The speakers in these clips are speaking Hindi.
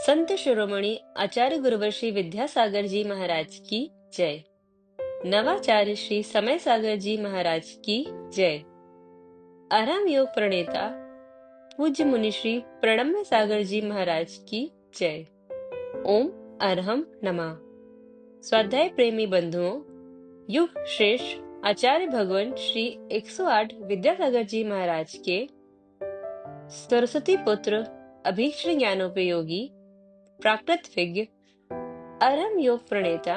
संत शिरोमणि आचार्य गुरुवर श्री विद्यासागर जी महाराज की जय। नवाचार्य श्री समय सागर जी महाराज की जय। आराम योग प्रणेता पूज्य मुनि श्री प्रणम्य सागर जी महाराज की जय। ओम अरहम नमः। स्वाध्याय प्रेमी बंधुओं, युग श्रेष्ठ आचार्य भगवान श्री 108 विद्यासागर जी महाराज के सरस्वती पुत्र अभीष्ट ज्ञानोपयोगी प्राकृत विज्ञ अरहम योग प्रणेता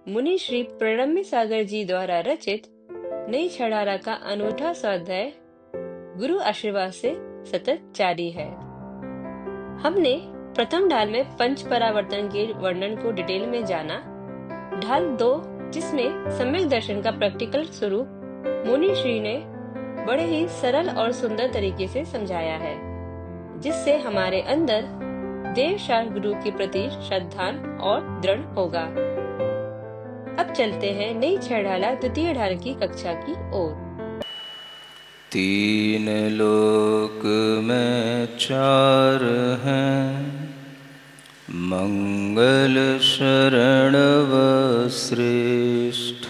मुनि श्री प्रणम्य सागर जी द्वारा रचित नई छड़ारा का अनूठा स्वाध्याय गुरु आशीर्वाद से सतत जारी है। हमने प्रथम ढाल में पंच परावर्तन के वर्णन को डिटेल में जाना। ढाल 2, जिसमें सम्यक दर्शन का प्रैक्टिकल स्वरूप मुनि श्री ने बड़े ही सरल और सुंदर तरीके से समझाया है, जिससे हमारे अंदर देव शास्त्र गुरु के प्रति श्रद्धा और दृढ़ होगा। अब चलते हैं नई छड़ाला द्वितीय ढाल की कक्षा की ओर। तीन लोक में चार हैं, मंगल शरण व श्रेष्ठ,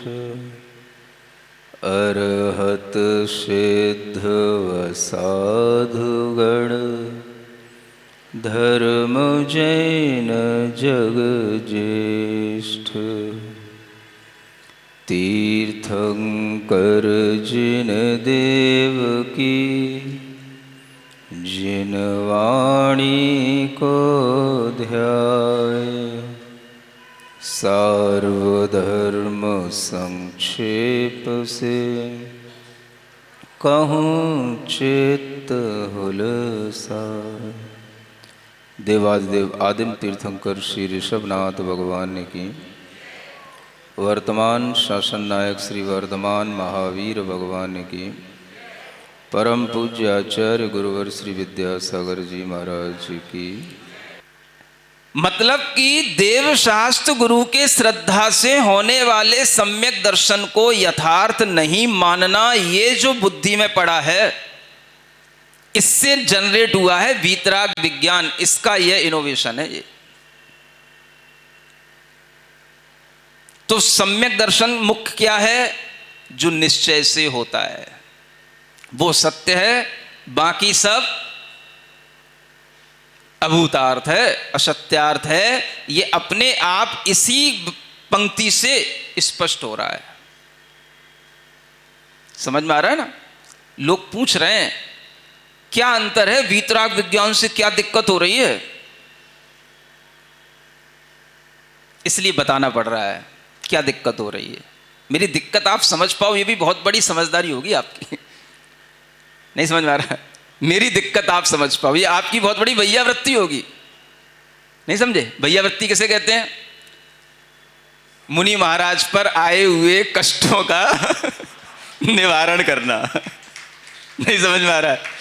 अरहत सिद्ध व साधुगण, धर्म जैन जग ज्येष्ठ। तीर्थंकर जिन देव की, जिन वाणी को ध्याय, सार्वधर्म संक्षेप से, कहूँ चित्त हुलसाय। देवादिदेव आदिम तीर्थंकर श्री ऋषभनाथ भगवान की, वर्तमान शासन नायक श्री वर्धमान महावीर भगवान की, परम पूज्य आचार्य गुरुवर श्री विद्यासागर जी महाराज की। मतलब कि देव शास्त्र गुरु के श्रद्धा से होने वाले सम्यक दर्शन को यथार्थ नहीं मानना, ये जो बुद्धि में पड़ा है, इससे जनरेट हुआ है वीतराग विज्ञान। इसका यह इनोवेशन है। ये तो सम्यक दर्शन मुख्य क्या है? जो निश्चय से होता है वो सत्य है, बाकी सब अभूतार्थ है, असत्यार्थ है। ये अपने आप इसी पंक्ति से स्पष्ट हो रहा है। समझ में आ रहा है ना? लोग पूछ रहे हैं क्या अंतर है, वीतराग विज्ञान से क्या दिक्कत हो रही है, इसलिए बताना पड़ रहा है क्या दिक्कत हो रही है। मेरी दिक्कत आप समझ पाओ, ये भी बहुत बड़ी समझदारी होगी आपकी। नहीं समझ में आ रहा? मेरी दिक्कत आप समझ पाओ, ये आपकी बहुत बड़ी भैयावृत्ति होगी। नहीं समझे? भैयावृत्ति किसे कहते हैं? मुनि महाराज पर आए हुए कष्टों का निवारण करना। नहीं समझ में आ रहा है?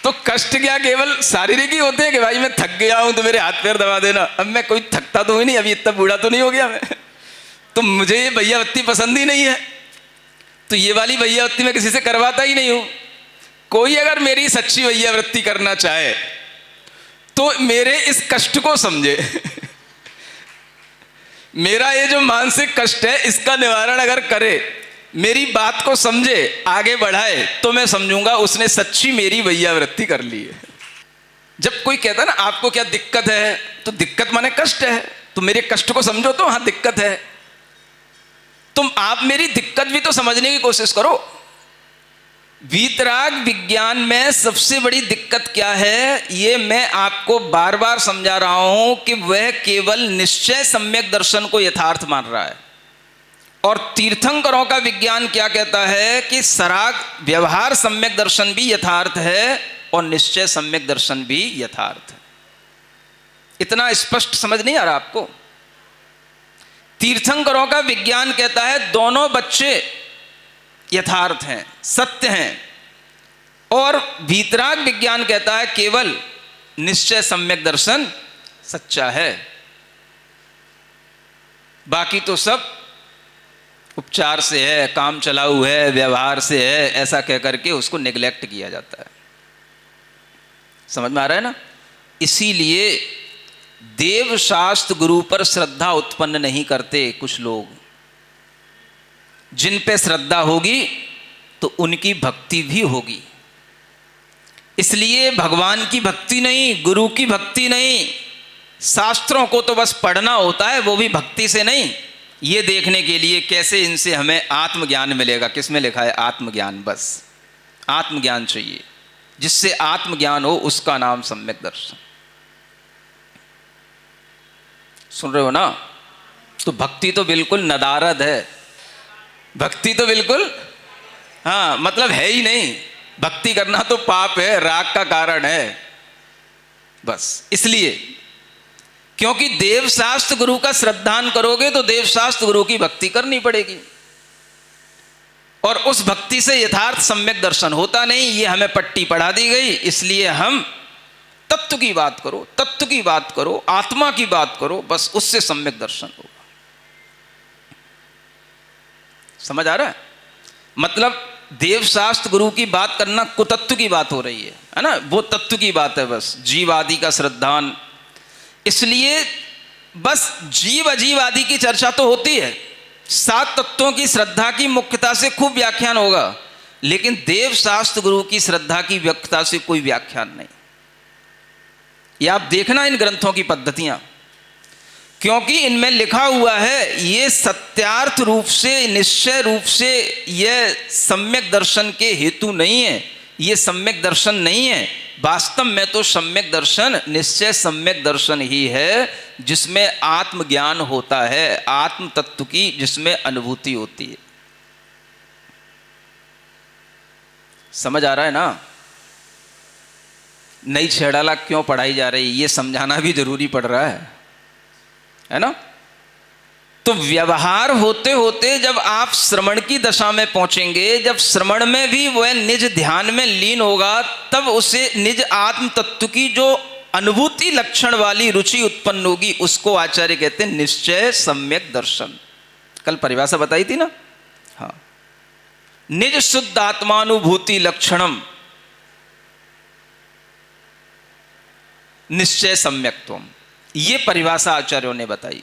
तो कष्ट क्या केवल शारीरिक ही होते हैं कि भाई मैं थक गया हूं तो मेरे हाथ पैर दबा देना? अब मैं कोई थकता तो ही नहीं, अभी इतना बूढ़ा तो नहीं हो गया मैं, तो मुझे ये भैयावृत्ति पसंद ही नहीं है। तो ये वाली भैयावृत्ति मैं किसी से करवाता ही नहीं हूं। कोई अगर मेरी सच्ची भैयावृत्ति करना चाहे तो मेरे इस कष्ट को समझे। मेरा ये जो मानसिक कष्ट है इसका निवारण अगर करे, मेरी बात को समझे, आगे बढ़ाए, तो मैं समझूंगा उसने सच्ची मेरी भैयावृत्ति कर ली है। जब कोई कहता है ना आपको क्या दिक्कत है, तो दिक्कत माने कष्ट है, तो मेरे कष्ट को समझो तो हाँ दिक्कत है। तुम आप मेरी दिक्कत भी तो समझने की कोशिश करो। वीतराग विज्ञान में सबसे बड़ी दिक्कत क्या है, ये मैं आपको बार बार समझा रहा हूं कि वह केवल निश्चय सम्यक दर्शन को यथार्थ मान रहा है। और तीर्थंकरों का विज्ञान क्या कहता है कि सराग व्यवहार सम्यक दर्शन भी यथार्थ है और निश्चय सम्यक दर्शन भी यथार्थ है। इतना स्पष्ट समझ नहीं आ रहा आपको? तीर्थंकरों का विज्ञान कहता है दोनों बच्चे यथार्थ हैं, सत्य हैं, और वीतराग विज्ञान कहता है केवल निश्चय सम्यक दर्शन सच्चा है, बाकी तो सब उपचार से है, काम चलाऊ है, व्यवहार से है, ऐसा कह करके उसको नेग्लेक्ट किया जाता है। समझ में आ रहा है ना? इसीलिए देव शास्त्र गुरु पर श्रद्धा उत्पन्न नहीं करते कुछ लोग। जिन पे श्रद्धा होगी तो उनकी भक्ति भी होगी। इसलिए भगवान की भक्ति नहीं, गुरु की भक्ति नहीं, शास्त्रों को तो बस पढ़ना होता है, वो भी भक्ति से नहीं, ये देखने के लिए कैसे इनसे हमें आत्मज्ञान मिलेगा। किसमें लिखा है? आत्मज्ञान। बस आत्मज्ञान चाहिए, जिससे आत्मज्ञान हो उसका नाम सम्यक दर्शन। सुन रहे हो ना? तो भक्ति तो बिल्कुल नदारद है, भक्ति तो बिल्कुल, हाँ मतलब है ही नहीं। भक्ति करना तो पाप है, राग का कारण है। बस इसलिए, क्योंकि देव शास्त्र गुरु का श्रद्धान करोगे तो देव शास्त्र गुरु की भक्ति करनी पड़ेगी, और उस भक्ति से यथार्थ सम्यक दर्शन होता नहीं। ये हमें पट्टी पढ़ा दी गई। इसलिए हम तत्व की बात करो, तत्व की बात करो, आत्मा की बात करो, बस उससे सम्यक दर्शन होगा। समझ आ रहा है? मतलब देव शास्त्र गुरु की बात करना कुतत्व की बात हो रही है ना? वो तत्व की बात है, बस जीव आदि का श्रद्धान। इसलिए बस जीव अजीव आदि की चर्चा तो होती है, 7 तत्वों की श्रद्धा की मुख्यता से खूब व्याख्यान होगा, लेकिन देव शास्त्र गुरु की श्रद्धा की व्याख्या से कोई व्याख्यान नहीं। ये आप देखना इन ग्रंथों की पद्धतियां, क्योंकि इनमें लिखा हुआ है ये सत्यार्थ रूप से, निश्चय रूप से यह सम्यक दर्शन के हेतु नहीं है, ये सम्यक दर्शन नहीं है। वास्तव में तो सम्यक दर्शन निश्चय सम्यक दर्शन ही है, जिसमें आत्मज्ञान होता है, आत्म तत्व की जिसमें अनुभूति होती है। समझ आ रहा है ना? नई छेड़ाला क्यों पढ़ाई जा रही है, ये समझाना भी जरूरी पड़ रहा है ना? तो व्यवहार होते होते जब आप श्रवण की दशा में पहुंचेंगे, जब श्रवण में भी वह निज ध्यान में लीन होगा, तब उसे निज आत्म तत्व की जो अनुभूति लक्षण वाली रुचि उत्पन्न होगी, उसको आचार्य कहते हैं निश्चय सम्यक दर्शन। कल परिभाषा बताई थी ना? हाँ, निज शुद्ध आत्मानुभूति लक्षणम निश्चय सम्यक्त्वम, ये परिभाषा आचार्यों ने बताई।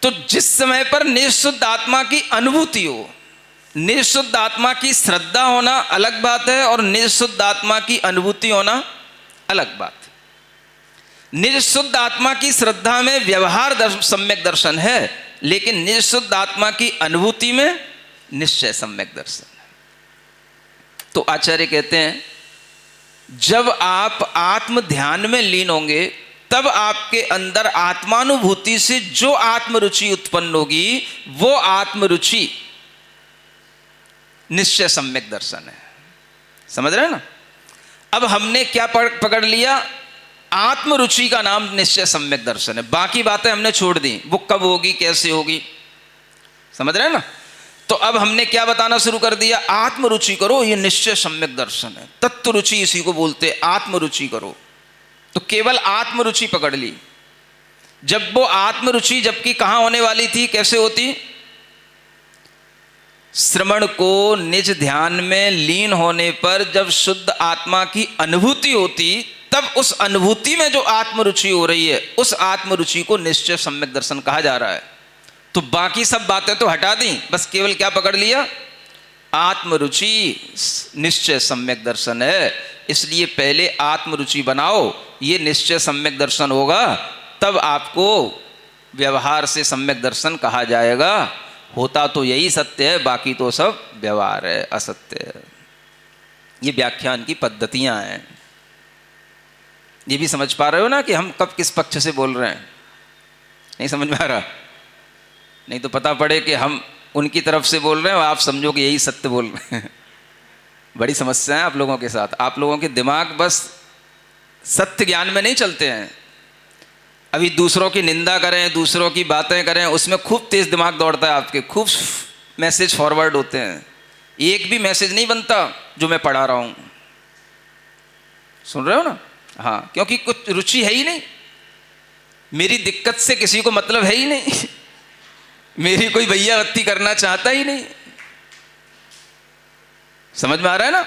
तो जिस समय पर निःशुद्ध आत्मा की अनुभूति हो, निःशुद्ध आत्मा की श्रद्धा होना अलग बात है, और निःशुद्ध आत्मा की अनुभूति होना अलग बात है। निःशुद्ध आत्मा की श्रद्धा में व्यवहार सम्यक दर्शन है, लेकिन निःशुद्ध आत्मा की अनुभूति में निश्चय सम्यक दर्शन है। तो आचार्य कहते हैं जब आप आत्म ध्यान में लीन होंगे, तब आपके अंदर आत्मानुभूति से जो आत्मरुचि उत्पन्न होगी, वो आत्मरुचि निश्चय सम्यक दर्शन है। समझ रहे हैं ना? अब हमने क्या पकड़ लिया? आत्मरुचि का नाम निश्चय सम्यक दर्शन है, बाकी बातें हमने छोड़ दी, वो कब होगी, कैसे होगी। समझ रहे हैं ना? तो अब हमने क्या बताना शुरू कर दिया? आत्मरुचि करो, ये निश्चय सम्यक दर्शन है। तत्व रुचि इसी को बोलते, आत्मरुचि करो। तो केवल आत्मरुचि पकड़ ली। जब वो आत्मरुचि जबकि कहां होने वाली थी, कैसे होती? श्रवण को निज ध्यान में लीन होने पर जब शुद्ध आत्मा की अनुभूति होती, तब उस अनुभूति में जो आत्मरुचि हो रही है, उस आत्मरुचि को निश्चय सम्यक दर्शन कहा जा रहा है। तो बाकी सब बातें तो हटा दी, बस केवल क्या पकड़ लिया? आत्मरुचि निश्चय सम्यक दर्शन है। इसलिए पहले आत्मरुचि बनाओ, ये निश्चय सम्यक दर्शन होगा, तब आपको व्यवहार से सम्यक दर्शन कहा जाएगा। होता तो यही सत्य है, बाकी तो सब व्यवहार है, असत्य है। ये व्याख्यान की पद्धतियां हैं। ये भी समझ पा रहे हो ना कि हम कब किस पक्ष से बोल रहे हैं? नहीं समझ में आ रहा? नहीं तो पता पड़े कि हम उनकी तरफ से बोल रहे हैं और आप समझो कि यही सत्य बोल रहे हैं। बड़ी समस्या है आप लोगों के साथ। आप लोगों के दिमाग बस सत्य ज्ञान में नहीं चलते हैं। अभी दूसरों की निंदा करें, दूसरों की बातें करें, उसमें खूब तेज दिमाग दौड़ता है आपके, खूब मैसेज फॉरवर्ड होते हैं। एक भी मैसेज नहीं बनता जो मैं पढ़ा रहा हूँ। सुन रहे हो ना? हाँ, क्योंकि कुछ रुचि है ही नहीं। मेरी दिक्कत से किसी को मतलब है ही नहीं। मेरी कोई भैया बत्ती करना चाहता ही नहीं। समझ में आ रहा है ना?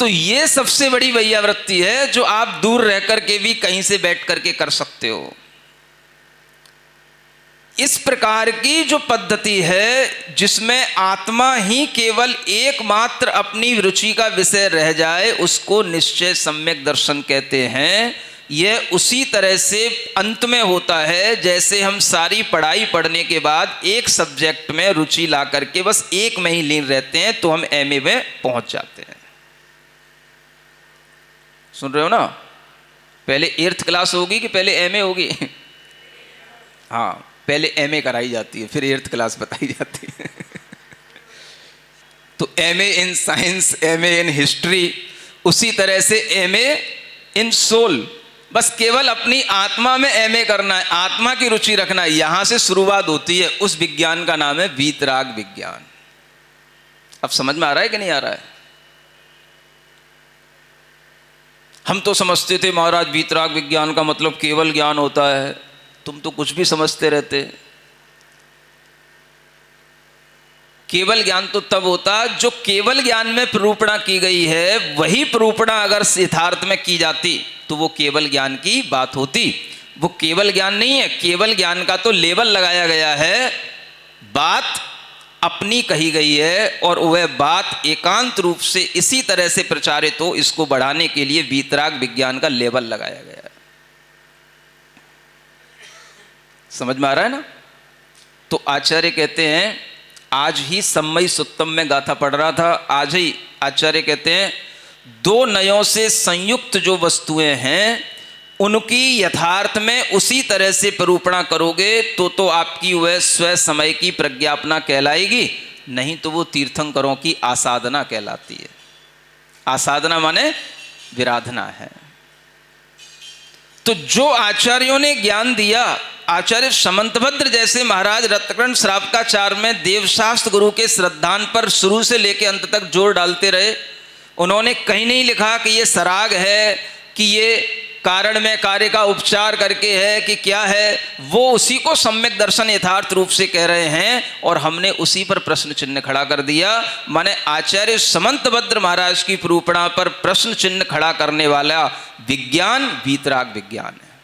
तो ये सबसे बड़ी वैयावृत्ति है जो आप दूर रह करके भी कहीं से बैठ करके कर सकते हो। इस प्रकार की जो पद्धति है जिसमें आत्मा ही केवल एकमात्र अपनी रुचि का विषय रह जाए, उसको निश्चय सम्यक दर्शन कहते हैं। यह उसी तरह से अंत में होता है जैसे हम सारी पढ़ाई पढ़ने के बाद एक सब्जेक्ट में रुचि ला करके बस एक में ही लीन रहते हैं तो हम एमए में पहुंच जाते हैं। सुन रहे हो ना? पहले 8th क्लास होगी कि पहले एमए होगी? हाँ, पहले एमए कराई जाती है, फिर 8th क्लास बताई जाती है। तो MA in science, MA in history, उसी तरह से एमए इन सोल, बस केवल अपनी आत्मा में एमए करना है, आत्मा की रुचि रखना है, यहां से शुरुआत होती है। उस विज्ञान का नाम है वीतराग विज्ञान। अब समझ में आ रहा है कि नहीं आ रहा है? हम तो समझते थे महाराज वीतराग विज्ञान का मतलब केवल ज्ञान होता है, तुम तो कुछ भी समझते रहते। केवल ज्ञान तो तब होता जो केवल ज्ञान में प्रूपणा की गई है, वही प्रूपणा अगर यथार्थ में की जाती तो वो केवल ज्ञान की बात होती। वो केवल ज्ञान नहीं है, केवल ज्ञान का तो लेबल लगाया गया है, बात अपनी कही गई है और वह बात एकांत रूप से इसी तरह से प्रचारित हो, इसको बढ़ाने के लिए वीतराग विज्ञान का लेबल लगाया गया है। समझ में आ रहा है ना? तो आचार्य कहते हैं, आज ही सम्मयी सुत्तम में गाथा पढ़ रहा था, आज ही आचार्य कहते हैं दो नयों से संयुक्त जो वस्तुएं हैं उनकी यथार्थ में उसी तरह से निरूपणा करोगे तो आपकी वह स्व समय की प्रज्ञापना कहलाएगी, नहीं तो वो तीर्थंकरों की आसाधना कहलाती है। आसाधना माने विराधना है। तो जो आचार्यों ने ज्ञान दिया, आचार्य समंतभद्र जैसे महाराज रत्नकर्ण श्रावकाचार में देवशास्त्र गुरु के श्रद्धान पर शुरू से लेकर अंत तक जोर डालते रहे। उन्होंने कहीं नहीं लिखा कि ये सराग है, कि ये कारण में कार्य का उपचार करके है, कि क्या है। वो उसी को सम्यक दर्शन यथार्थ रूप से कह रहे हैं और हमने उसी पर प्रश्न चिन्ह खड़ा कर दिया। माने आचार्य समंतभद्र महाराज की प्रूपणा पर प्रश्न चिन्ह खड़ा करने वाला विज्ञान वीतराग विज्ञान है।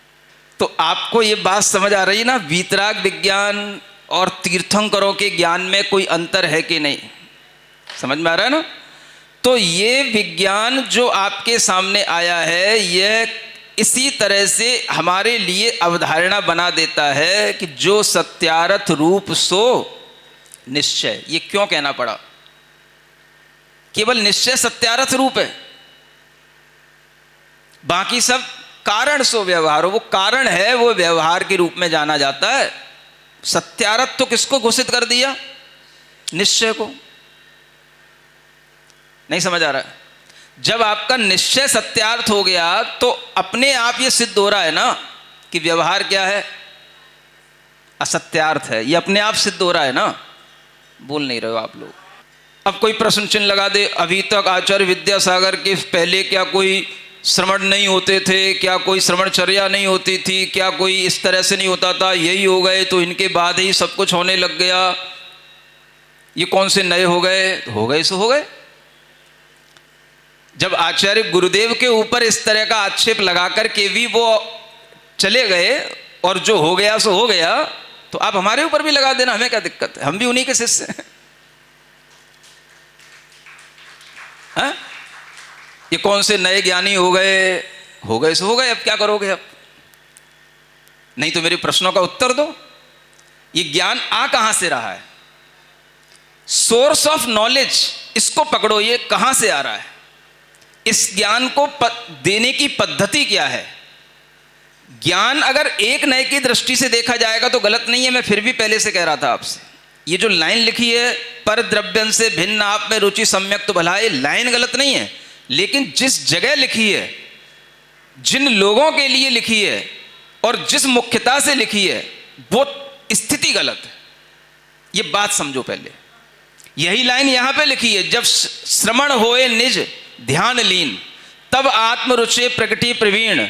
तो आपको ये बात समझ आ रही है ना, वीतराग विज्ञान और तीर्थंकरों के ज्ञान में कोई अंतर है कि नहीं? समझ में आ रहा है ना? तो ये विज्ञान जो आपके सामने आया है, यह इसी तरह से हमारे लिए अवधारणा बना देता है कि जो सत्यार्थ रूप सो निश्चय। ये क्यों कहना पड़ा? केवल निश्चय सत्यार्थ रूप है, बाकी सब कारण सो व्यवहार हो। वो कारण है, वो व्यवहार के रूप में जाना जाता है। सत्यार्थ तो किसको घोषित कर दिया? निश्चय को। नहीं समझ आ रहा है? जब आपका निश्चय सत्यार्थ हो गया तो अपने आप ये सिद्ध हो रहा है ना कि व्यवहार क्या है? असत्यार्थ है। ये अपने आप सिद्ध हो रहा है ना? बोल नहीं रहे हो आप लोग। अब कोई प्रश्न चिन्ह लगा दे, अभी तक आचार्य विद्यासागर के पहले क्या कोई श्रवण नहीं होते थे? क्या कोई श्रवणचर्या नहीं होती थी? क्या कोई इस तरह से नहीं होता था? यही हो गए तो इनके बाद ही सब कुछ होने लग गया, ये कौन से नए हो गए? हो गए सो हो गए। जब आचार्य गुरुदेव के ऊपर इस तरह का आक्षेप लगाकर के भी वो चले गए और जो हो गया सो हो गया, तो आप हमारे ऊपर भी लगा देना, हमें क्या दिक्कत है? हम भी उन्हीं के शिष्य हैं। हाँ? ये कौन से नए ज्ञानी हो गए सो हो गए, अब क्या करोगे? अब नहीं तो मेरे प्रश्नों का उत्तर दो। ये ज्ञान आ कहां से रहा है? सोर्स ऑफ नॉलेज, इसको पकड़ो। ये कहां से आ रहा है? इस ज्ञान को देने की पद्धति क्या है? ज्ञान अगर एक नए की दृष्टि से देखा जाएगा तो गलत नहीं है। मैं फिर भी पहले से कह रहा था आपसे, ये जो लाइन लिखी है, पर द्रव्यन से भिन्न आप में रुचि सम्यक तो भला, ये लाइन गलत नहीं है, लेकिन जिस जगह लिखी है, जिन लोगों के लिए लिखी है और जिस मुख्यता से लिखी है, वो स्थिति गलत है। ये बात समझो पहले। यही लाइन यहां पे लिखी है, जब श्रवण होए निज ध्यान लीन, तब आत्मरुचि प्रगति प्रवीण।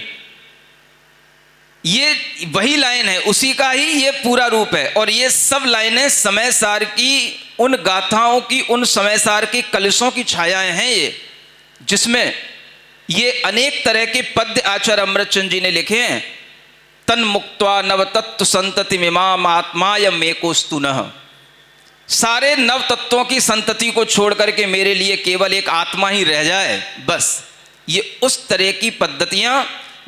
ये वही लाइन है, उसी का ही ये पूरा रूप है। और ये सब लाइनें समय सार की उन गाथाओं की, उन समय सार की कलशों की छायाएं हैं। जिसमें ये अनेक तरह के पद्य आचार्य अमृतचंद जी ने लिखे हैं। तन मुक्त्वा नव तत्व संतति मिमाम आत्मायम एकोस्तु नः। सारे नव तत्वों की संतति को छोड़ करके मेरे लिए केवल एक आत्मा ही रह जाए, बस। ये उस तरह की पद्धतियां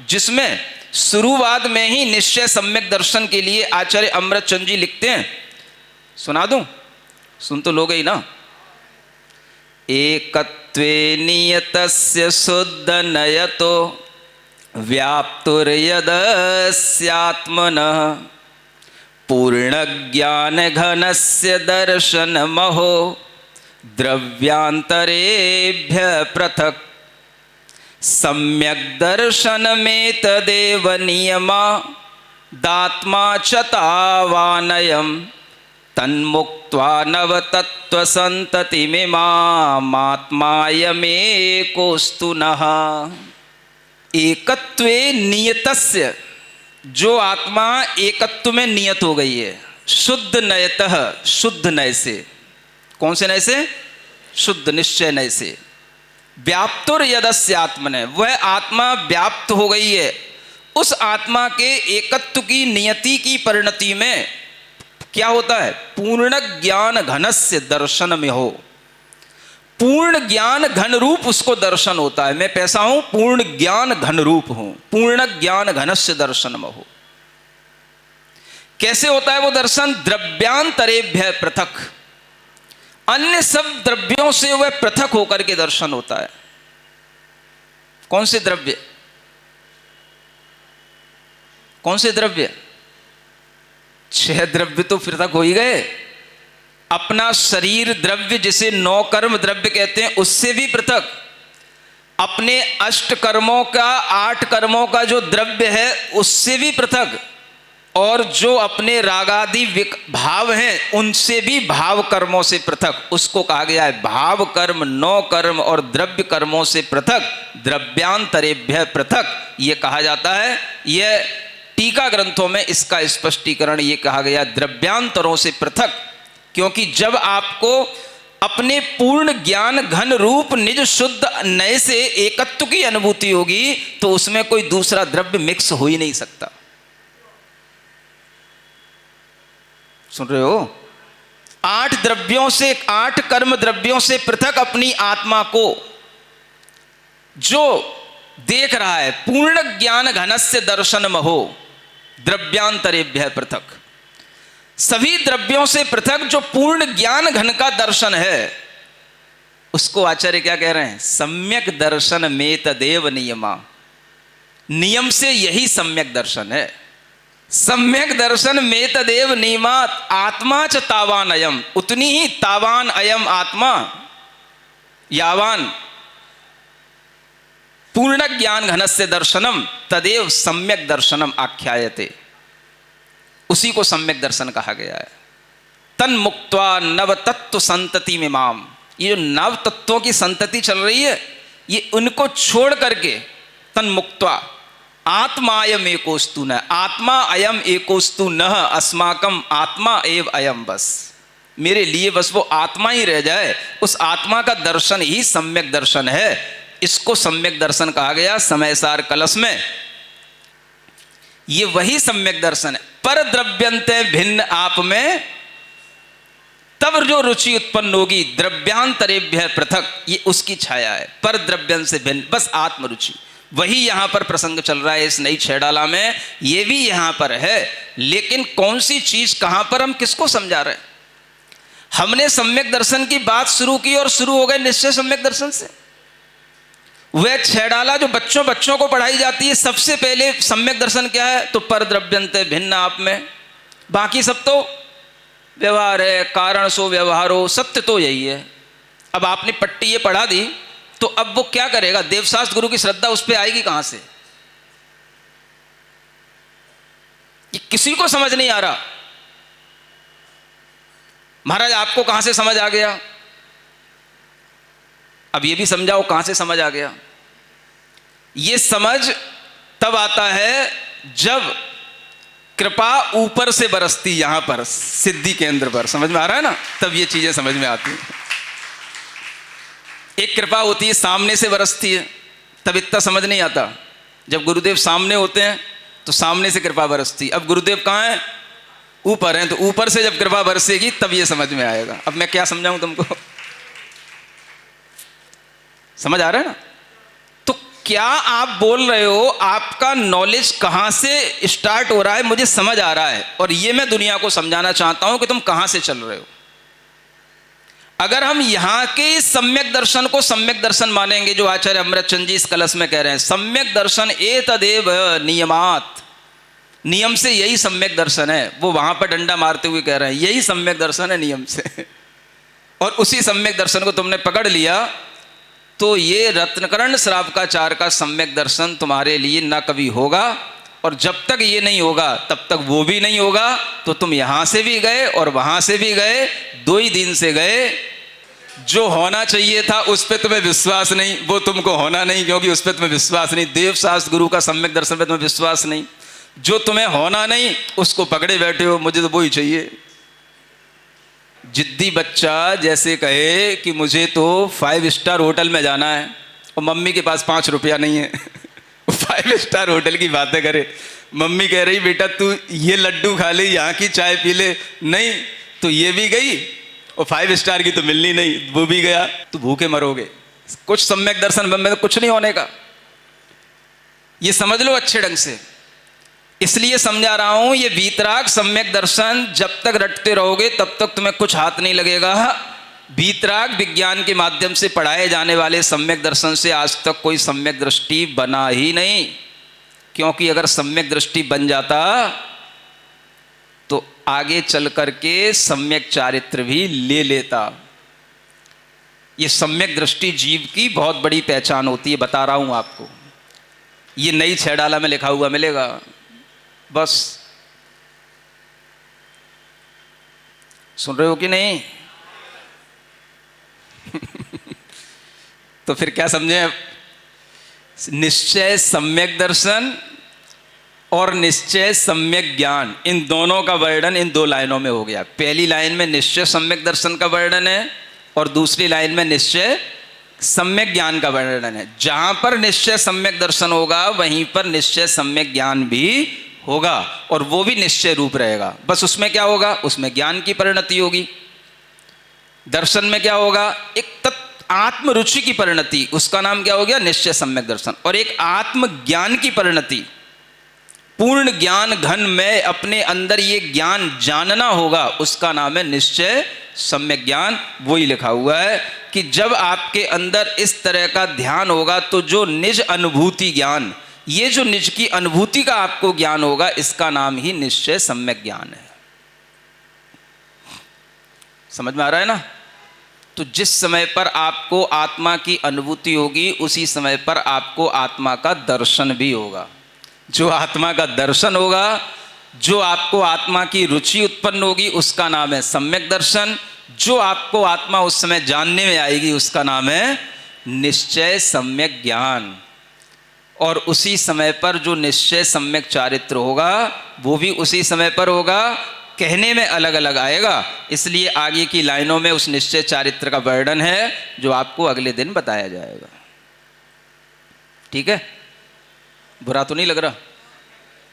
जिसमें शुरुआत में ही निश्चय सम्यक दर्शन के लिए आचार्य अमृतचंद जी लिखते हैं। सुना दूं? सुन तो लोगे ही ना। एकत्वे नियतस्य शुद्ध नयतो व्याप्तुर्यदस्यात्मनः पूर्ण ज्ञान घनस्य दर्शन महो द्रव्यांतरेभ्य पृथक् सम्यक दर्शन में तदेव नियमा दात्मा च तावानयम् तन्मुक्त्वा नवतत्व संततिमिमात्मायमेकोस्तु नः। एकत्वे नियतस्य, जो आत्मा एकत्व में नियत हो गई है, शुद्ध नयतः, शुद्ध नय से। कौन से नय से? शुद्ध निश्चय नय से। व्याप्तुर यदस्य आत्मने, वह आत्मा व्याप्त हो गई है। उस आत्मा के एकत्व की नियति की परिणति में क्या होता है? पूर्ण ज्ञान घनस्य दर्शन में हो। पूर्ण ज्ञान घन रूप उसको दर्शन होता है। मैं कैसा हूं? पूर्ण ज्ञान घन रूप हूं। पूर्ण ज्ञान घनस्य दर्शन में हो। कैसे होता है वो दर्शन? द्रव्यांतरेभ्य पृथक, अन्य सब द्रव्यों से वह पृथक होकर के दर्शन होता है। कौन से द्रव्य? कौन से द्रव्य? 6 द्रव्य तो पृथक हो ही गए। अपना शरीर द्रव्य, जिसे 9 कर्म द्रव्य कहते हैं, उससे भी पृथक। अपने 8 कर्मों का, 8 कर्मों का जो द्रव्य है उससे भी पृथक। और जो अपने रागादि भाव हैं उनसे भी भाव कर्मों से पृथक। उसको कहा गया है भाव कर्म, 9 कर्म और द्रव्य कर्मों से पृथक, द्रव्यांतरेभ्य पृथक ये कहा जाता है। यह टीका ग्रंथों में इसका स्पष्टीकरण ये कहा गया, द्रव्यांतरों से पृथक। क्योंकि जब आपको अपने पूर्ण ज्ञान घन रूप निज शुद्ध नय से एकत्व की अनुभूति होगी तो उसमें कोई दूसरा द्रव्य मिक्स हो ही नहीं सकता। सुन रहे हो? 8 द्रव्यों से, 8 कर्म द्रव्यों से पृथक अपनी आत्मा को जो देख रहा है, पूर्ण ज्ञान घनस्य दर्शन महो द्रव्यांतरेभ्य पृथक। सभी द्रव्यों से पृथक जो पूर्ण ज्ञान घन का दर्शन है उसको आचार्य क्या कह रहे हैं? सम्यक दर्शन में तदेव नियमा। नियम से यही सम्यक दर्शन है। सम्यक दर्शन में तदेव नियमात आत्मा च तावान अयम, उतनी ही तावान अयम आत्मा, यावान पूर्ण ज्ञान घनस्य दर्शनम तदेव सम्यक दर्शनम आख्यायते। उसी को सम्यक दर्शन कहा गया है। तन मुक्त्वा नव तत्व संतति में माम, ये जो नव तत्वों की संतति चल रही है ये उनको छोड़ करके तन मुक्त्वा आत्मायम एकोस्तु न, आत्मा अयम एकोस्तु न अस्माकम आत्मा एव अयम, बस मेरे लिए बस वो आत्मा ही रह जाए। उस आत्मा का दर्शन ही सम्यक दर्शन है। इसको सम्यक दर्शन कहा गया समयसार कलश में। ये वही सम्यक दर्शन है। पर द्रव्यंते भिन्न आप में तब जो रुचि उत्पन्न होगी, द्रव्यांतरेभ्य पृथक, ये उसकी छाया है। पर द्रव्यं से भिन्न, बस आत्मरुचि, वही यहां पर प्रसंग चल रहा है इस नई छैडाला में। ये भी यहां पर है, लेकिन कौन सी चीज कहां पर, हम किसको समझा रहे हैं? हमने सम्यक दर्शन की बात शुरू की और शुरू हो गए निश्चय सम्यक दर्शन से। वह छैडाला जो बच्चों को पढ़ाई जाती है, सबसे पहले सम्यक दर्शन क्या है? तो पर द्रव्यंते भिन्न आप में। बाकी सब तो व्यवहार है, कारण सो व्यवहारो, सत्य तो यही है। अब आपने पट्टी ये पढ़ा दी तो अब वो क्या करेगा? देवशास्त्र गुरु की श्रद्धा उस पर आएगी कहां से? ये किसी को समझ नहीं आ रहा। महाराज आपको कहां से समझ आ गया? अब ये भी समझाओ कहां से समझ आ गया? ये समझ तब आता है जब कृपा ऊपर से बरसती, यहां पर सिद्धि केंद्र पर, समझ में आ रहा है ना? तब ये चीजें समझ में आती हैं। एक कृपा होती है सामने से बरसती है, तब इतना समझ नहीं आता। जब गुरुदेव सामने होते हैं तो सामने से कृपा बरसती। अब गुरुदेव कहाँ हैं? ऊपर हैं, तो ऊपर से जब कृपा बरसेगी तब ये समझ में आएगा। अब मैं क्या समझाऊं तुमको? समझ आ रहा है ना? तो क्या आप बोल रहे हो, आपका नॉलेज कहां से स्टार्ट हो रहा है मुझे समझ आ रहा है, और ये मैं दुनिया को समझाना चाहता हूं कि तुम कहां से चल रहे हो। अगर हम यहां के सम्यक दर्शन को सम्यक दर्शन मानेंगे, जो आचार्य अमृतचंद जी इस कलश में कह रहे हैं, सम्यक दर्शन एतदेव नियमात, नियम से यही सम्यक दर्शन है। वो वहां पर डंडा मारते हुए कह रहे हैं यही सम्यक दर्शन है नियम से। और उसी सम्यक दर्शन को तुमने पकड़ लिया तो ये रत्नकर्ण श्रावकाचार्य का सम्यक दर्शन तुम्हारे लिए ना कभी होगा, और जब तक ये नहीं होगा तब तक वो भी नहीं होगा। तो तुम यहां से भी गए और वहां से भी गए, 2 ही दिन से गए। जो होना चाहिए था उस पर तुम्हें विश्वास नहीं, वो तुमको होना नहीं, क्योंकि उस पर तुम्हें विश्वास नहीं। देव शास्त्र गुरु का सम्यक दर्शन पे तुम्हें विश्वास नहीं। जो तुम्हें होना नहीं उसको पकड़े बैठे हो, मुझे तो वो ही चाहिए। जिद्दी बच्चा जैसे कहे कि मुझे तो 5 स्टार होटल में जाना है और मम्मी के पास 5 रुपया नहीं है। 5 स्टार होटल की बातें करे, मम्मी कह रही बेटा तू ये लड्डू खा ले, यहाँ की चाय पी ले, नहीं तो ये भी गई और 5 स्टार की तो मिलनी नहीं, वो भी गया, तो भूखे मरोगे। कुछ सम्यक दर्शन में तो कुछ नहीं होने का, ये समझ लो अच्छे ढंग से। इसलिए समझा रहा हूं, ये वीतराग सम्यक दर्शन जब तक रटते रहोगे तब तक तुम्हें कुछ हाथ नहीं लगेगा। वीतराग विज्ञान के माध्यम से पढ़ाए जाने वाले सम्यक दर्शन से आज तक कोई सम्यक दृष्टि बना ही नहीं, क्योंकि अगर सम्यक दृष्टि बन जाता तो आगे चल करके सम्यक चारित्र भी ले लेता। ये सम्यक दृष्टि जीव की बहुत बड़ी पहचान होती है, बता रहा हूं आपको। ये नई 6 डाला में लिखा हुआ मिलेगा बस। सुन रहे हो कि नहीं? तो फिर क्या समझे? निश्चय सम्यक दर्शन और निश्चय सम्यक ज्ञान, इन दोनों का वर्णन इन 2 लाइनों में हो गया। पहली लाइन में निश्चय सम्यक दर्शन का वर्णन है और दूसरी लाइन में निश्चय सम्यक ज्ञान का वर्णन है। जहां पर निश्चय सम्यक दर्शन होगा वहीं पर निश्चय सम्यक ज्ञान भी होगा, और वो भी निश्चय रूप रहेगा। बस उसमें क्या होगा? उसमें ज्ञान की परिणति होगी। दर्शन में क्या होगा? एक आत्म रुचि की परिणति, उसका नाम क्या हो गया? निश्चय सम्यक दर्शन। और एक आत्म ज्ञान की परिणति, पूर्ण ज्ञान घन में अपने अंदर ये ज्ञान जानना होगा, उसका नाम है निश्चय सम्यक ज्ञान। वही लिखा हुआ है कि जब आपके अंदर इस तरह का ध्यान होगा तो जो निज अनुभूति ज्ञान, ये जो निज की अनुभूति का आपको ज्ञान होगा, इसका नाम ही निश्चय सम्यक ज्ञान है। समझ में आ रहा है ना? तो जिस समय पर आपको आत्मा की अनुभूति होगी उसी समय पर आपको आत्मा का दर्शन भी होगा। जो आत्मा का दर्शन होगा, जो आपको आत्मा की रुचि उत्पन्न होगी, उसका नाम है सम्यक दर्शन। जो आपको आत्मा उस समय जानने में आएगी उसका नाम है निश्चय सम्यक ज्ञान। और उसी समय पर जो निश्चय सम्यक चारित्र होगा वो भी उसी समय पर होगा, कहने में अलग अलग आएगा। इसलिए आगे की लाइनों में उस निश्चय चारित्र का वर्णन है जो आपको अगले दिन बताया जाएगा। ठीक है? बुरा तो नहीं लग रहा?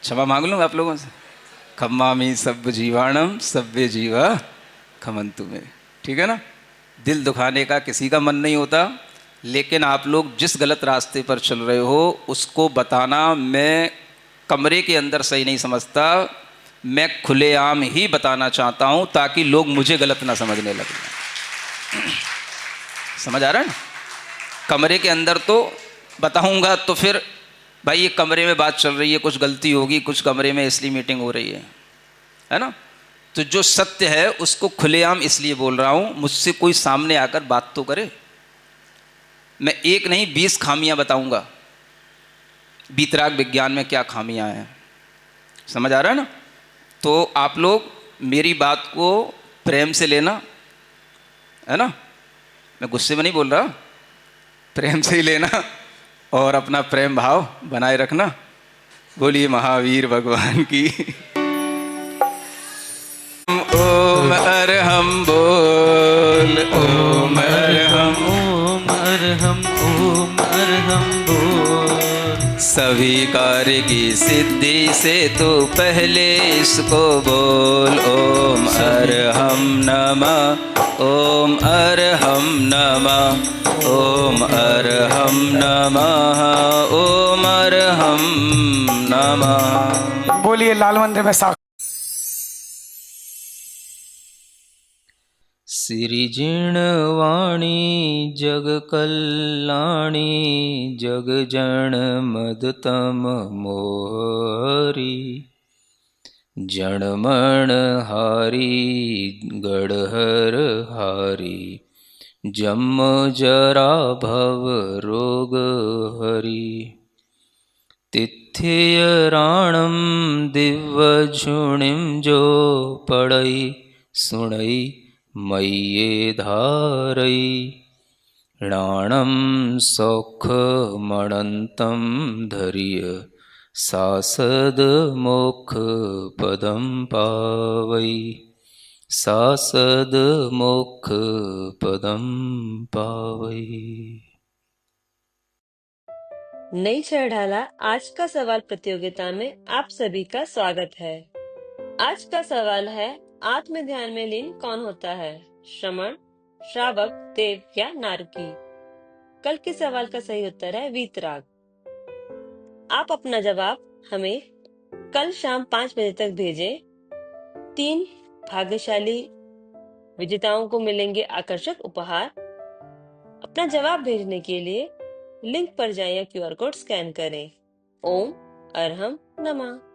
क्षमा मांग लूँ आप लोगों से। खम्मामी सब जीवाणम सभ्य जीवा खमंतु में। ठीक है ना? दिल दुखाने का किसी का मन नहीं होता, लेकिन आप लोग जिस गलत रास्ते पर चल रहे हो उसको बताना मैं कमरे के अंदर सही नहीं समझता, मैं खुलेआम ही बताना चाहता हूं ताकि लोग मुझे गलत ना समझने लगे। समझ आ रहा है ना? कमरे के अंदर तो बताऊंगा तो फिर भाई ये कमरे में बात चल रही है, कुछ गलती होगी, कुछ कमरे में इसलिए मीटिंग हो रही है ना? तो जो सत्य है उसको खुलेआम इसलिए बोल रहा हूं, मुझसे कोई सामने आकर बात तो करे। मैं 1 नहीं 20 खामियां बताऊंगा, वीतराग विज्ञान में क्या खामियां हैं। समझ आ रहा है ना? तो आप लोग मेरी बात को प्रेम से लेना, है ना? मैं गुस्से में नहीं बोल रहा, प्रेम से ही लेना और अपना प्रेम भाव बनाए रखना। बोलिए महावीर भगवान की। ओम अरहम बोल, ओम अरहम, ओम सभी कार्य की सिद्धि से तो पहले इसको बोल। ओम अरहम नमः, ओम अरहम नमः, ओम अरहम नमः, ओम अरहम नमः। बोलिए लाल मंदिर में साख। सिरिजिणवाणी जग कल्याणी जग जन मदतम मोहरी जनमण हारी गढ़हर हारी जम जरा भव रोग हरी तिथ्य राणम दिव्य झुणिम जो पड़ई सुणई मय्ये धारई राणम सौख मणंतम धर्य सासद मोक्ष पदम पावई सासद मोक्ष पदम पावई। नई चढ़ाला आज का सवाल प्रतियोगिता में आप सभी का स्वागत है। आज का सवाल है, आत्म ध्यान में लीन कौन होता है, श्रमण, श्रावक, देव या नारकी। कल के सवाल का सही उत्तर है वीतराग। आप अपना जवाब हमें कल शाम 5 बजे तक भेजें। 3 भाग्यशाली विजेताओं को मिलेंगे आकर्षक उपहार। अपना जवाब भेजने के लिए लिंक पर जाएं या QR कोड स्कैन करें। ओम अरहम नमः।